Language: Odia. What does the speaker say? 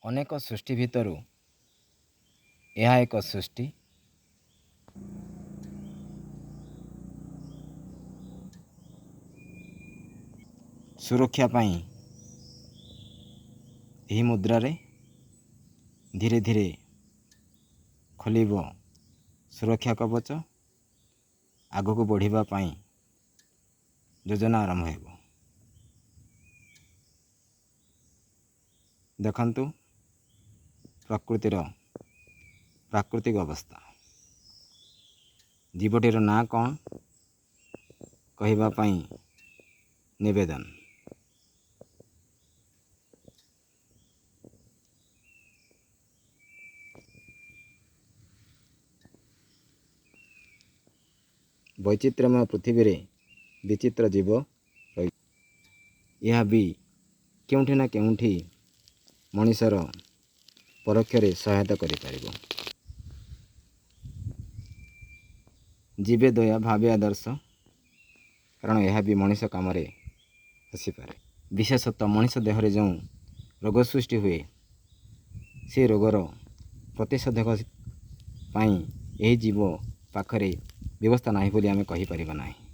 ଅନେକ ସୃଷ୍ଟି ଭିତରୁ ଏହା ଏକ ସୃଷ୍ଟି। ସୁରକ୍ଷା ପାଇଁ ଏହି ମୁଦ୍ରାରେ ଧୀରେ ଧୀରେ ଖୋଲିବ ସୁରକ୍ଷା କବଚ। ଆଗକୁ ବଢ଼ିବା ପାଇଁ ଯୋଜନା ଆରମ୍ଭ ହେବ। ଦେଖନ୍ତୁ ପ୍ରାକୃତିକ ଅବସ୍ଥା। ଜୀବଟିର ନାଁ କ'ଣ କହିବା ପାଇଁ ନିବେଦନ। ବୈଚିତ୍ର୍ୟମୟ ପୃଥିବୀରେ ବିଚିତ୍ର ଜୀବ ରହି ଏହା ବି କେଉଁଠି ନା କେଉଁଠି ମଣିଷର ପରୋକ୍ଷରେ ସହାୟତା କରିପାରିବ। ଜୀବେ ଦୟା ଭାବେ ଆଦର୍ଶ, କାରଣ ଏହା ବି ମଣିଷ କାମରେ ଆସିପାରେ। ବିଶେଷତଃ ମଣିଷ ଦେହରେ ଯେଉଁ ରୋଗ ସୃଷ୍ଟି ହୁଏ ସେ ରୋଗର ପ୍ରତିଷେଧକ ପାଇଁ ଏହି ଜୀବ ପାଖରେ ବ୍ୟବସ୍ଥା ନାହିଁ ବୋଲି ଆମେ କହିପାରିବା ନାହିଁ।